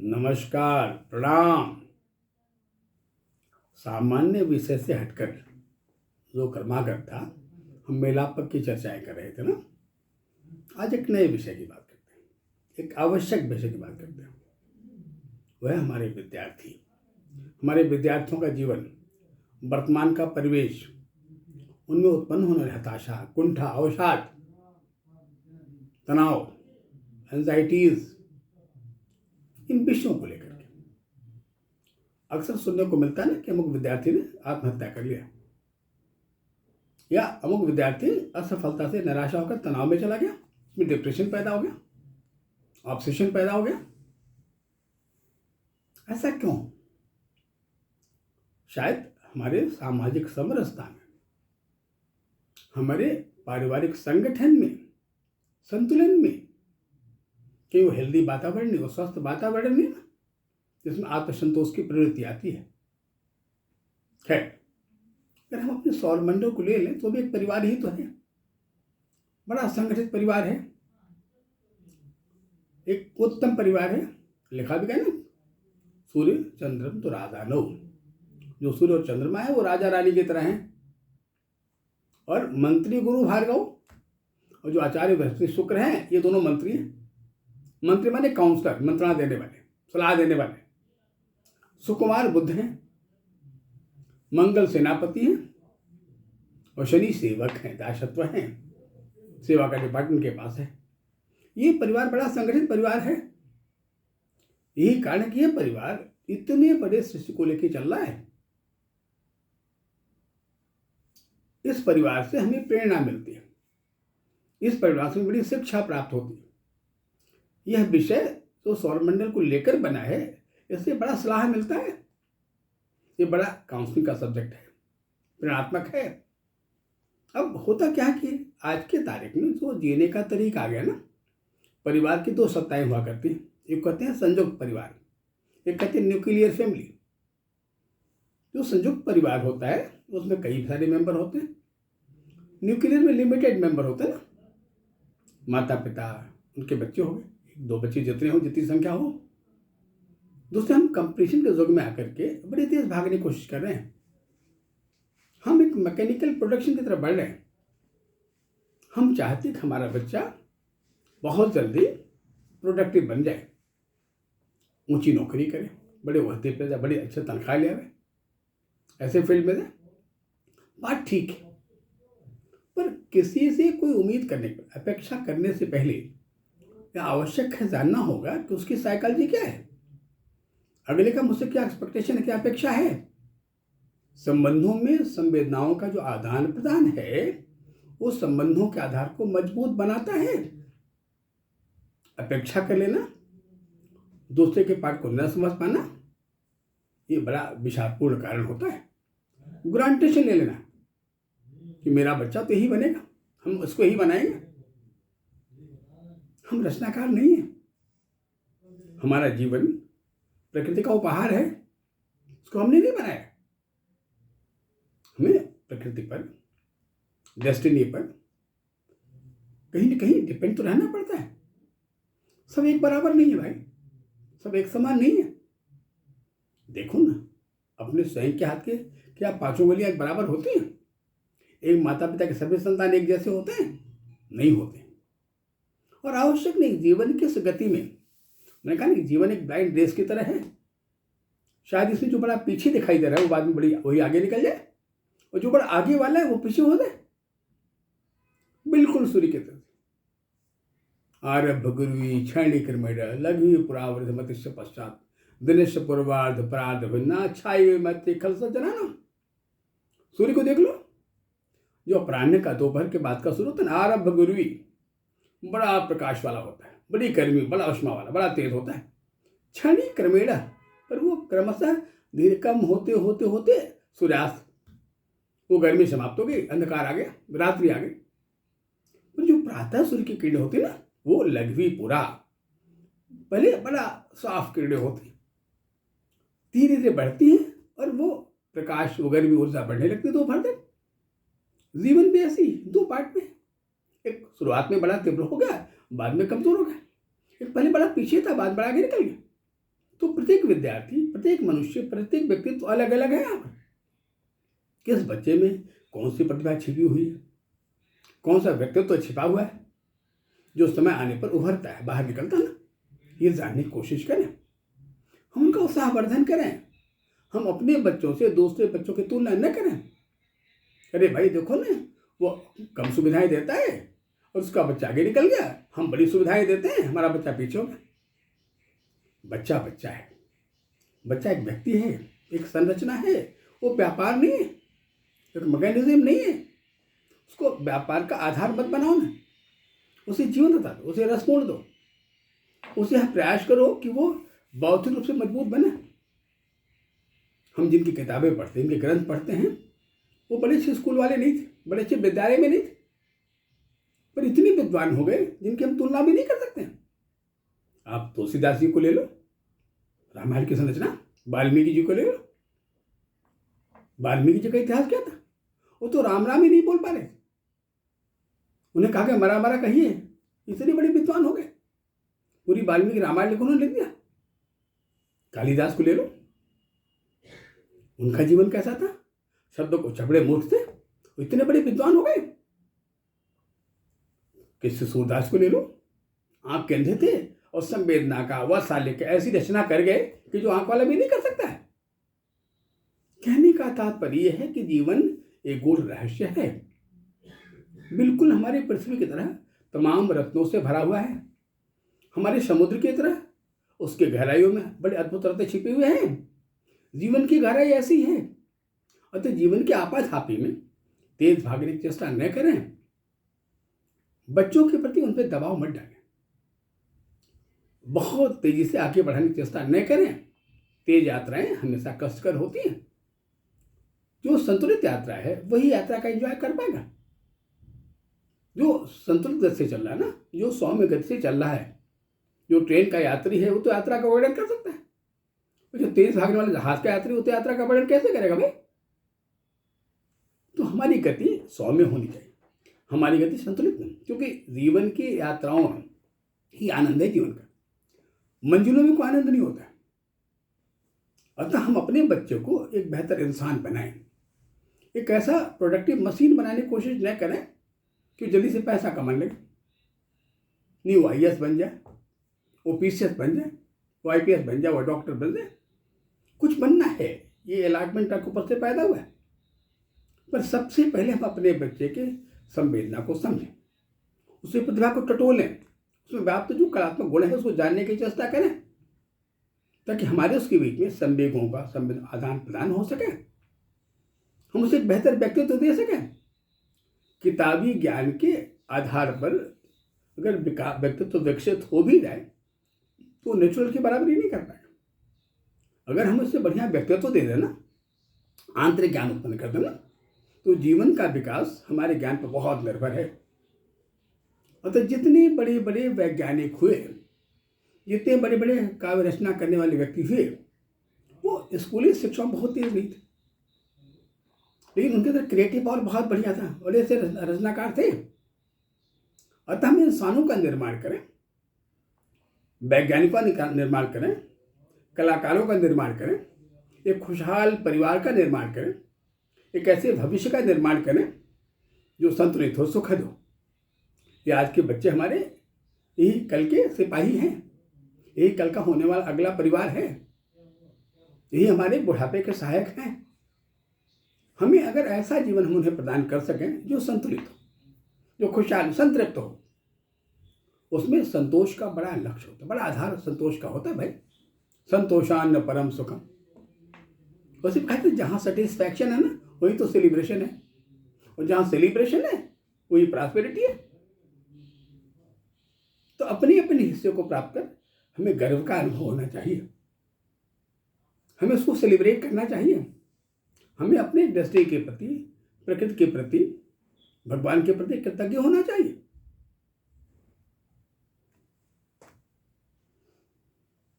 नमस्कार, प्रणाम। सामान्य विषय से हटकर जो कर्माकर था, हम मेलापक की चर्चाएं कर रहे थे ना। आज एक नए विषय की बात करते हैं, एक आवश्यक विषय की बात करते हैं। वह हमारे विद्यार्थी, हमारे विद्यार्थियों का जीवन, वर्तमान का परिवेश, उनमें उत्पन्न होने वाली हताशा, कुंठा, अवसाद, तनाव, एंजाइटीज, इन विषयों को लेकर के अक्सर सुनने को मिलता है ना कि अमुक विद्यार्थी ने आत्महत्या कर लिया, या अमुक विद्यार्थी असफलता से निराशा होकर तनाव में चला गया, उसमें डिप्रेशन पैदा हो गया, ऑब्सेशन पैदा हो गया। ऐसा क्यों? शायद हमारे सामाजिक समरसता में, हमारे पारिवारिक संगठन में, संतुलन में, कि वो हेल्दी वातावरण नहीं, वो स्वस्थ वातावरण नहीं ना, जिसमें आत्मसंतोष की प्रवृत्ति आती है। खैर, अगर हम अपने सौरमंडल को ले लें तो भी एक परिवार ही तो है, बड़ा संगठित परिवार है, एक उत्तम परिवार है। लिखा भी गया ना, सूर्य चंद्रम तो राजा नो, जो सूर्य और चंद्रमा है वो राजा रानी की तरह हैं, और मंत्री गुरु भार्गव और जो आचार्य बृहस्पति शुक्र हैं, ये दोनों मंत्री हैं। मंत्री माने काउंसलर, मंत्रणा देने वाले, सलाह देने वाले। सुकुमार बुध हैं, मंगल सेनापति हैं, और शनि सेवक हैं, दासत्व हैं, सेवा का डिपार्टमेंट के पास है। ये परिवार बड़ा संगठित परिवार है। यही कारण कि यह परिवार इतने बड़े शिष्य को लेकर चल रहा है। इस परिवार से हमें प्रेरणा मिलती है, इस परिवार से बड़ी शिक्षा प्राप्त होती है। यह विषय जो सौरमंडल को लेकर बना है, इससे बड़ा सलाह मिलता है। ये बड़ा काउंसलिंग का सब्जेक्ट है, प्रेरणात्मक है। अब होता क्या कि आज के तारीख में जो जीने का तरीका आ गया ना, परिवार की दो सत्ताएं हुआ करती हैं। एक कहते हैं संयुक्त परिवार, एक कहते हैं न्यूक्लियर फैमिली। जो संयुक्त परिवार होता है उसमें कई सारे मेंबर होते हैं। न्यूक्लियर में लिमिटेड मेंबर होते हैं ना, माता पिता, उनके बच्चे हो गए, एक दो बच्चे जितने हो, जितनी संख्या हो। दोस्तों, हम कंपटीशन के युग में आकर के बड़ी तेज भागने की कोशिश कर रहे हैं। हम एक मैकेनिकल प्रोडक्शन की तरफ बढ़ रहे हैं। हम चाहते हैं कि हमारा बच्चा बहुत जल्दी प्रोडक्टिव बन जाए, ऊंची नौकरी करे, बड़े ओहदे पे जाए, बड़ी अच्छे तनख्वाह ले आवे, ऐसे फील्ड में जाए। बात ठीक है, पर किसी से कोई उम्मीद करने, अपेक्षा करने से पहले यह आवश्यक है जानना होगा कि उसकी साइकोलॉजी क्या है, अगले का मुझसे क्या एक्सपेक्टेशन है, क्या अपेक्षा है। संबंधों में संवेदनाओं का जो आदान प्रदान है, वो संबंधों के आधार को मजबूत बनाता है। अपेक्षा कर लेना, दूसरे के पार्ट को न समझ पाना, ये बड़ा विषादपूर्ण कारण होता है। ग्रांटेशन ले लेना कि मेरा बच्चा तो यही बनेगा, हम उसको यही बनाएंगे। हम रचनाकार नहीं है। हमारा जीवन प्रकृति का उपहार है, उसको हमने नहीं बनाया। हमें प्रकृति पर, डेस्टिनी पर कहीं न कहीं डिपेंड तो रहना पड़ता है। सब एक बराबर नहीं है भाई, सब एक समान नहीं है। देखो ना, अपने स्वयं के हाथ के क्या पांचों उंगलियां एक बराबर होती हैं? एक माता पिता के सभी संतान एक जैसे होते हैं? नहीं होते। और आवश्यक नहीं। जीवन की इस गति में, मैंने कहा ना, जीवन एक ब्लाइंड रेस की तरह है। शायद इसमें जो बड़ा पीछे दिखाई दे रहा है वो बाद में वही आगे निकल जाए, और जो बड़ा आगे वाला है वो पीछे हो जाए। बिल्कुल सूर्य की तरह। आरभ गुरुवी क्षणी क्रमेण लघु पुरावृत मतिष्य पश्चात दिनेश पूर्वार्ध परार्ध भिन्ना छाई मत खल सज्जना। सूर्य को देख लो, जो अपराह्न का दोपहर के बाद का सूर्य होता है ना, आरभ गुरुवी, बड़ा प्रकाश वाला होता है, बड़ी गर्मी, बड़ा उष्मा वाला, बड़ा तेज होता है। क्षणी क्रमेण, पर वो क्रमशः धीरे कम होते होते होते सूर्यास्त, वो गर्मी समाप्त हो गई, अंधकार आ गया, रात्रि आ गई। पर जो प्रातः सूर्य की किरणें होती ना, वो लघवी पुरा, पहले बड़ा साफ किरणें होती, धीरे धीरे बढ़ती हैं, और वो प्रकाश, वो गर्मी ऊर्जा बढ़ने लगती है दोपहर तक। जीवन भी ऐसी दो पार्ट में, एक शुरुआत में बड़ा तीव्र हो गया, बाद में कमजोर हो गया। एक पहले बड़ा पीछे था, बाद बड़ा आगे निकल गया। तो प्रत्येक विद्यार्थी, प्रत्येक मनुष्य, प्रत्येक व्यक्तित्व तो अलग अलग है। यहाँ पर किस बच्चे में कौन सी प्रतिभा छिपी हुई है, कौन सा व्यक्तित्व तो छिपा हुआ है जो समय आने पर उभरता है, बाहर निकलता है ना, ये जानने की कोशिश करें, हम उनका उत्साहवर्धन करें। हम अपने बच्चों से दूसरे बच्चों की तुलना न करें। अरे भाई देखो ना, वो कम सुविधाएं देता है और उसका बच्चा आगे निकल गया, हम बड़ी सुविधाएं देते हैं, हमारा बच्चा पीछे हो गया। बच्चा बच्चा है, बच्चा एक व्यक्ति है, एक संरचना है, वो व्यापार नहीं है, एक मैकेनिज्म नहीं है। उसको व्यापार का आधार मत बनाओ ना, उसे जीवन बता दो, उसे रसपूर्ण दो, उसे प्रयास करो कि वो बौद्धिक रूप से मजबूत बने। हम जिनकी किताबें पढ़ते हैं, जिनके ग्रंथ पढ़ते हैं, वो बड़े अच्छे स्कूल वाले नहीं थे, बड़े अच्छे विद्यालय में नहीं थे, पर इतने विद्वान हो गए जिनकी हम तुलना भी नहीं कर सकते हैं। आप तुलसीदास जी को ले लो, रामायण की संरचना, वाल्मीकि जी को ले लो। वाल्मीकि जी का इतिहास क्या था? वो तो राम राम ही नहीं बोल पा रहे थे, उन्हें कहा कि मरा मरा कहिए, इतने बड़े विद्वान हो गए, पूरी वाल्मीकि रामायण लिखो, उन्होंने लिख दिया। कालिदास को ले लो, उनका जीवन कैसा था? शब्दों को चबड़े मूर्ख थे, इतने बड़े विद्वान हो गए। किसी सूरदास को ले लो, आंख के अंधे थे और संवेदना का वात्सल्य की ऐसी रचना कर गए कि जो आंख वाला भी नहीं कर सकता है। कहने का तात्पर्य यह है कि जीवन एक गूढ़ रहस्य है, बिल्कुल हमारी पृथ्वी की तरह तमाम रत्नों से भरा हुआ है, हमारे समुद्र की तरह उसके गहराइयों में बड़े अद्भुत रत्न छिपे हुए हैं। जीवन की गहराई ऐसी है, अतः जीवन के आपाधापी में तेज भागने की चेष्टा न करें। बच्चों के प्रति उन पर दबाव मत डालें, बहुत तेजी से आगे बढ़ाने की चेष्टा न करें। तेज यात्राएं हमेशा कष्टकर होती हैं। जो संतुलित यात्रा है वही यात्रा का एंजॉय कर पाएगा। जो संतुलित गति से चल रहा है ना, जो सौम्य गति से चल रहा है, जो ट्रेन का यात्री है वो तो यात्रा का वर्णन कर सकता है, जो तेज भागने वाले जहाज का यात्री वो तो यात्रा का वर्णन कैसे करेगा भाई? तो हमारी गति सौम्य होनी चाहिए, हमारी गति संतुलित नहीं, क्योंकि जीवन की यात्राओं में ही आनंद है। जीवन का मंजिलों में कोई आनंद नहीं होता है। अतः हम अपने बच्चे को एक बेहतर इंसान बनाएं, एक ऐसा प्रोडक्टिव मशीन बनाने की कोशिश न करें कि जल्दी से पैसा कमाने लगे, नहीं वो IAS बन जाए, वो PCS बन जाए, वो IPS बन जाए, वो डॉक्टर बन जाए। कुछ बनना है, ये अलॉटमेंट आपके ऊपर से पैदा हुआ है। पर सबसे पहले हम अपने बच्चे के संवेदना को समझें, उसकी प्रतिभा को टटोलें, उसमें व्याप्त जो कलात्मक गुण है उसको जानने की चेष्टा करें, ताकि हमारे उसके बीच में संवेगों का आदान प्रदान हो सके, हम उसे एक बेहतर व्यक्तित्व दे सकें। किताबी ज्ञान के आधार पर अगर व्यक्तित्व विकसित हो भी जाए तो नेचुरल की बराबरी नहीं कर पाएगा। अगर हम उससे बढ़िया व्यक्तित्व दे देना, आंतरिक ज्ञान उत्पन्न कर देना, तो जीवन का विकास हमारे ज्ञान पर बहुत निर्भर है। अतः जितने बड़े बड़े वैज्ञानिक हुए, जितने बड़े बड़े काव्य रचना करने वाले व्यक्ति हुए, वो स्कूली शिक्षा में बहुत तेज नहीं थे, लेकिन उनके अंदर क्रिएटिव और बहुत बढ़िया था, बड़े से रचनाकार थे। अतः हम इंसानों का निर्माण करें, वैज्ञानिकों का निर्माण करें, कलाकारों का निर्माण करें, एक खुशहाल परिवार का निर्माण करें, एक ऐसे भविष्य का निर्माण करें जो संतुलित हो, सुखद हो। ये आज के बच्चे हमारे यही कल के सिपाही हैं, यही कल का होने वाला अगला परिवार है, यही हमारे बुढ़ापे के सहायक हैं। हमें अगर ऐसा जीवन हम उन्हें प्रदान कर सकें जो संतुलित हो, जो खुशहाल संतृप्त हो, उसमें संतोष का बड़ा लक्ष्य होता है, बड़ा आधार संतोष का होता है भाई। संतोषान्न परम सुखम, उसी कहते हैं जहाँ सेटिस्फैक्शन है ना वही तो सेलिब्रेशन है, और जहाँ सेलिब्रेशन है वही प्रॉस्पेरिटी है। तो अपने अपने हिस्से को प्राप्त कर हमें गर्व का अनुभव होना चाहिए, हमें उसको सेलिब्रेट करना चाहिए। हमें अपने दृष्टि के प्रति, प्रकृति के प्रति, भगवान के प्रति कृतज्ञ होना चाहिए।